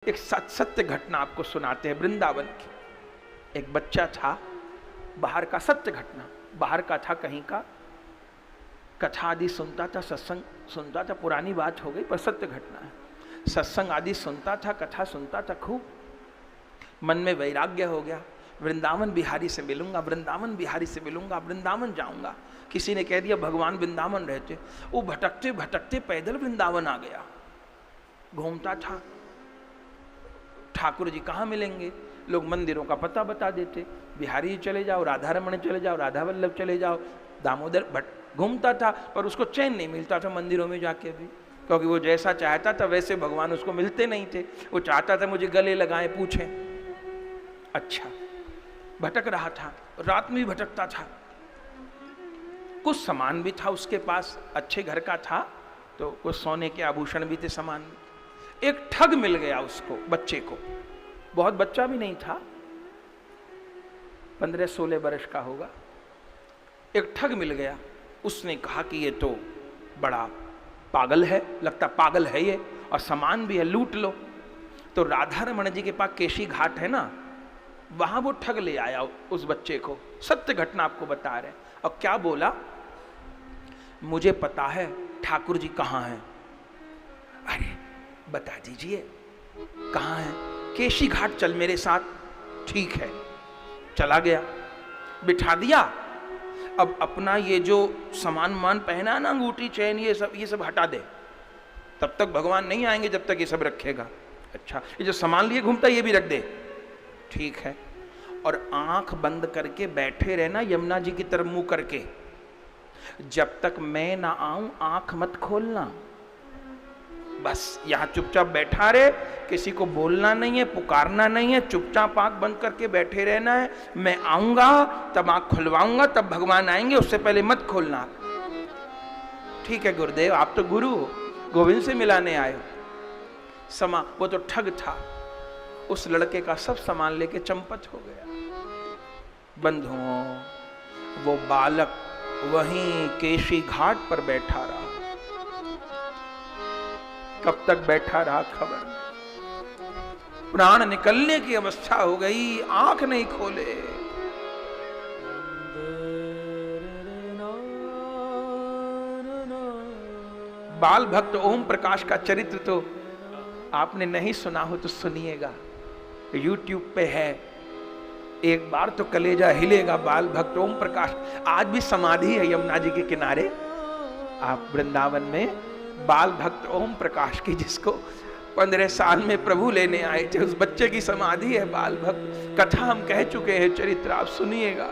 एक सत्य घटना आपको सुनाते हैं वृंदावन की। एक बच्चा था, बाहर का सत्य घटना, बाहर का था, कहीं का, कथा आदि सुनता था, सत्संग सुनता था, पुरानी बात हो गई पर सत्य घटना है। सत्संग आदि सुनता था, कथा सुनता था खूब, मन में वैराग्य हो गया, वृंदावन बिहारी से मिलूंगा, वृंदावन बिहारी से मिलूंगा, वृंदावन जाऊंगा। किसी ने कह दिया भगवान वृंदावन रहते, वो भटकते भटकते पैदल वृंदावन आ गया, घूमता था, ठाकुर जी कहाँ मिलेंगे, लोग मंदिरों का पता बता देते, बिहारी चले जाओ, राधा रमण चले जाओ, राधा वल्लभ चले जाओ, दामोदर भट्ट घूमता था, पर उसको चैन नहीं मिलता था मंदिरों में जाके भी, क्योंकि वो जैसा चाहता था वैसे भगवान उसको मिलते नहीं थे। वो चाहता था मुझे गले लगाएं, पूछें। अच्छा, भटक रहा था, रात में भी भटकता था, कुछ सामान भी था उसके पास, अच्छे घर का था, तो कुछ सोने के आभूषण भी थे, सामान। एक ठग मिल गया उसको, बच्चे को, बहुत बच्चा भी नहीं था, 15-16 वर्ष का होगा। एक ठग मिल गया, उसने कहा कि ये तो बड़ा पागल है, लगता पागल है ये, और सामान भी है, लूट लो। तो राधा रमण जी के पास केशी घाट है ना, वहां वो ठग ले आया उस बच्चे को, सत्य घटना आपको बता रहे। और क्या बोला, मुझे पता है ठाकुर जी कहाँ हैं। अरे बता दीजिए कहाँ हैं। केशी घाट चल मेरे साथ। ठीक है, चला गया, बिठा दिया। अब अपना ये जो सामान मान पहना ना, अंगूठी चैन, ये सब हटा दे, तब तक भगवान नहीं आएंगे जब तक ये सब रखेगा। अच्छा, ये जो सामान लिए घूमता ये भी रख दे। ठीक है, और आंख बंद करके बैठे रहना यमुना जी की तरफ मुंह करके, जब तक मैं ना आऊं आंख मत खोलना, बस यहां चुपचाप बैठा रहे, किसी को बोलना नहीं है, पुकारना नहीं है, चुपचाप आंख बंद करके बैठे रहना है। मैं आऊंगा तब आंख खुलवाऊंगा, तब भगवान आएंगे, उससे पहले मत खोलना। ठीक है गुरुदेव, आप तो गुरु हो, गोविंद से मिलाने आए हो। वो तो ठग था, उस लड़के का सब सामान लेके चंपत हो गया। बंधुओं, वो बालक वहीं केशी घाट पर बैठा रहा। कब तक बैठा रहा खबर नहीं, प्राण निकलने की अवस्था हो गई, आंख नहीं खोले। बाल भक्त ओम प्रकाश का चरित्र तो आपने नहीं सुना हो तो सुनिएगा, YouTube पे है, एक बार तो कलेजा हिलेगा। बाल भक्त ओम प्रकाश, आज भी समाधि है यमुना जी के किनारे, आप वृंदावन में बाल भक्त ओम प्रकाश की, जिसको 15 साल में प्रभु लेने आए थे, उस बच्चे की समाधि है बाल भक्त। कथा हम कह चुके हैं, चरित्र आप सुनिएगा।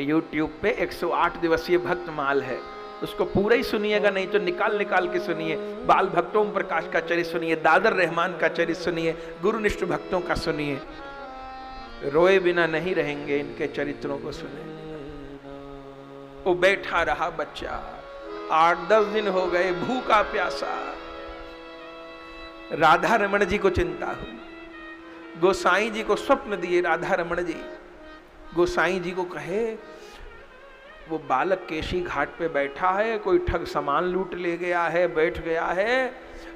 YouTube पे 108 दिवसीय भक्तमाल है, उसको पूरा ही सुनिएगा, नहीं तो निकाल निकाल के सुनिए। बाल भक्त ओम प्रकाश का चरित्र सुनिए, दादर रहमान का चरित्र सुनिए, गुरुनिष्ठ भक्तों का सुनिए, रोए बिना नहीं रहेंगे इनके चरित्रों को सुने। वो बैठा रहा बच्चा, 8-10 दिन हो गए, भूखा प्यासा। राधा रमण जी को चिंता हुई, गोसाई जी को स्वप्न दिए राधा रमण जी। गोसाई जी को कहे वो बालक केशी घाट पे बैठा है, कोई ठग सामान लूट ले गया है, बैठ गया है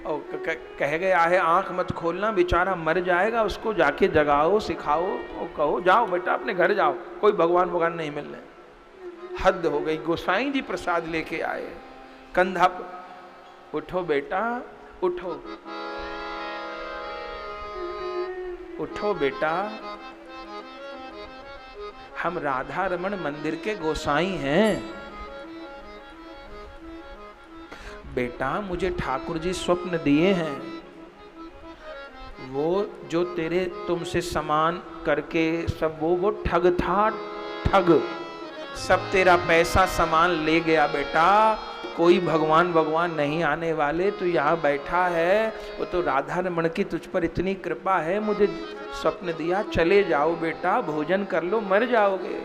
और कह गया है आंख मत खोलना, बेचारा मर जाएगा, उसको जाके जगाओ, सिखाओ और कहो जाओ बेटा अपने घर जाओ, कोई भगवान भगवान नहीं मिलने। हद हो गई। गोसाई जी प्रसाद लेके आए, कंधा उठो बेटा, उठो उठो बेटा, हम राधा रमण मंदिर के गोसाई हैं। बेटा मुझे ठाकुर जी स्वप्न दिए हैं, वो जो तेरे तुमसे सामान करके सब वो ठग था, ठग सब तेरा पैसा सामान ले गया बेटा, कोई भगवान भगवान नहीं आने वाले, तू यहाँ बैठा है, वो तो राधा रमण की तुझ पर इतनी कृपा है, मुझे स्वप्न दिया, चले जाओ बेटा, भोजन कर लो, मर जाओगे।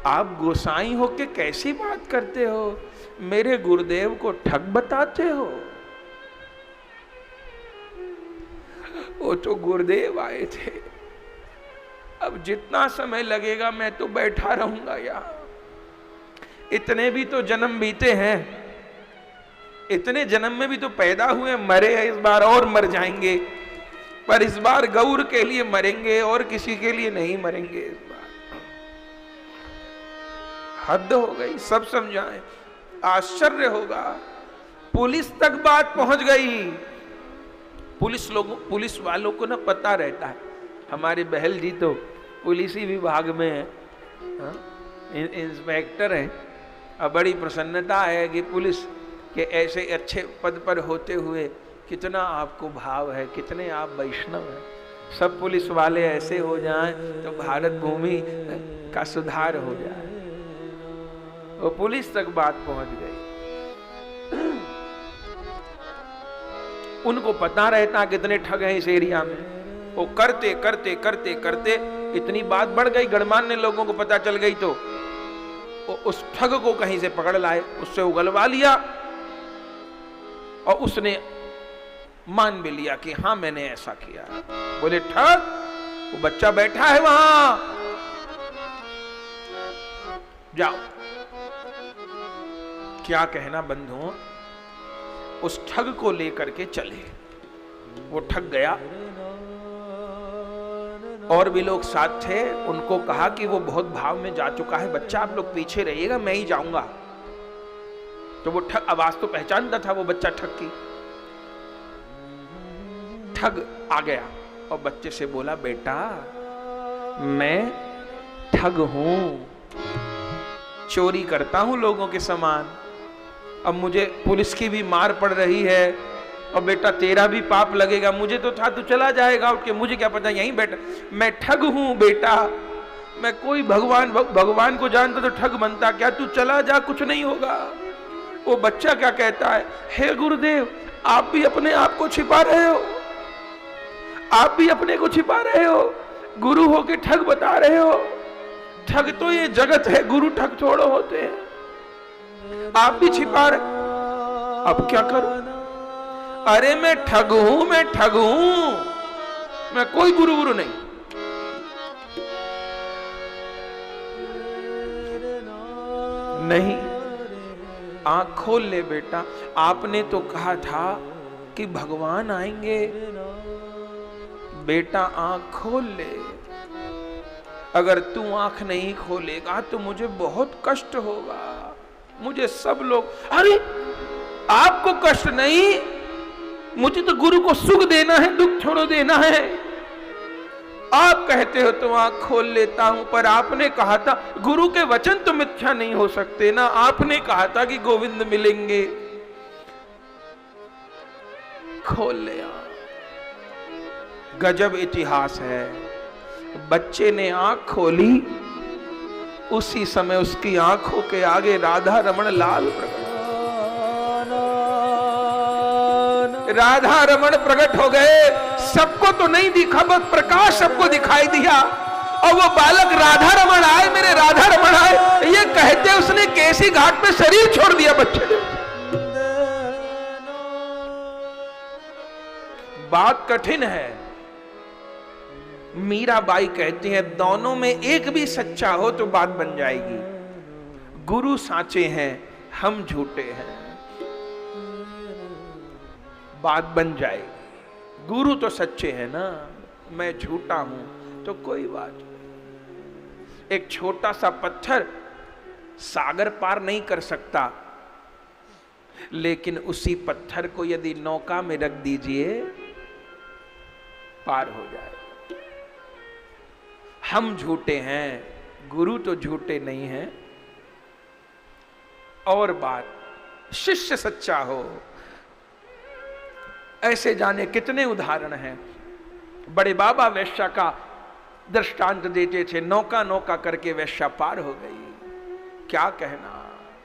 आप गोसाई हो के कैसी बात करते हो, मेरे गुरुदेव को ठग बताते हो। वो तो गुरुदेव आए थे, अब जितना समय लगेगा मैं तो बैठा रहूंगा यहाँ, इतने भी तो जन्म बीते हैं, इतने जन्म में भी तो पैदा हुए, मरे हैं, इस बार और मर जाएंगे, पर इस बार गौर के लिए मरेंगे और किसी के लिए नहीं मरेंगे। इस बार हद हो गई, सब समझाएं, आश्चर्य होगा। पुलिस तक बात पहुंच गई। पुलिस वालों को ना पता रहता है, हमारे बहल जी तो पुलिस ही विभाग में है, इंस्पेक्टर है। अब बड़ी प्रसन्नता है कि पुलिस के ऐसे अच्छे पद पर होते हुए कितना आपको भाव है, कितने आप वैष्णव हैं। सब पुलिस वाले ऐसे हो जाएं तो भारत भूमि का सुधार हो जाए। वो पुलिस तक बात पहुंच गई। उनको पता रहता कितने ठग हैं इस एरिया में। वो करते करते करते करते इतनी बात बढ़ गई, गणमान्य लोगों को पता चल गई तो उस ठग को कहीं से पकड़ लाए, उससे उगलवा लिया और उसने मान भी लिया कि हाँ मैंने ऐसा किया। बोले ठग, वो बच्चा बैठा है वहां, जाओ। क्या कहना बंधुओं, उस ठग को लेकर के चले। वो ठग गया, और भी लोग साथ थे। उनको कहा कि वो बहुत भाव में जा चुका है बच्चा, आप लोग पीछे रहिएगा, मैं ही जाऊंगा। तो वो ठग, आवाज तो पहचानता था वो बच्चा ठग की। ठग आ गया और बच्चे से बोला, बेटा मैं ठग हूं, चोरी करता हूं लोगों के सामान। अब मुझे पुलिस की भी मार पड़ रही है, और बेटा तेरा भी पाप लगेगा। मुझे तो था तू चला जाएगा उठ के, मुझे क्या पता यहीं बैठा। मैं ठग हूं बेटा, मैं कोई भगवान को जानता तो ठग बनता क्या, तू चला जा, कुछ नहीं होगा। वो बच्चा क्या कहता है, हे गुरुदेव आप भी अपने आप को छिपा रहे हो, आप भी अपने को छिपा रहे हो, गुरु हो के ठग बता रहे हो। ठग तो ये जगत है, गुरु ठग थोड़ो होते हैं, आप भी छिपा रहे। अब क्या करूं? अरे मैं ठग हूं, मैं ठग हूं, मैं कोई गुरु नहीं। नहीं, आंख खोल ले बेटा, आपने तो कहा था कि भगवान आएंगे। बेटा आंख खोल ले, अगर तू आंख नहीं खोलेगा तो मुझे बहुत कष्ट होगा। मुझे सब लोग, अरे आपको कष्ट नहीं, मुझे तो गुरु को सुख देना है, दुख छोड़ो देना है। आप कहते हो तो आंख खोल लेता हूं, पर आपने कहा था गुरु के वचन तो मिथ्या नहीं हो सकते ना। आपने कहा था कि गोविंद मिलेंगे। खोल ले। गजब इतिहास है। बच्चे ने आंख खोली, उसी समय उसकी आंखों के आगे राधा रमण लाल प्रकट, राधा रमण प्रकट हो गए। सबको तो नहीं दिखा, बस प्रकाश सबको दिखाई दिया, और वो बालक राधा रमण आए, मेरे राधा रमण आए, ये कहते उसने केसी घाट पे शरीर छोड़ दिया बच्चे ने। बात कठिन है। मीराबाई कहती है दोनों में एक भी सच्चा हो तो बात बन जाएगी। गुरु साचे हैं, हम झूठे हैं, बात बन जाएगी। गुरु तो सच्चे हैं ना, मैं झूठा हूं तो कोई बात नहीं। एक छोटा सा पत्थर सागर पार नहीं कर सकता, लेकिन उसी पत्थर को यदि नौका में रख दीजिए पार हो जाए। हम झूठे हैं, गुरु तो झूठे नहीं हैं। और बात, शिष्य सच्चा हो, ऐसे जाने कितने उदाहरण हैं। बड़े बाबा वैश्या का दृष्टांत देते थे, नौका नौका करके वैश्या पार हो गई। क्या कहना।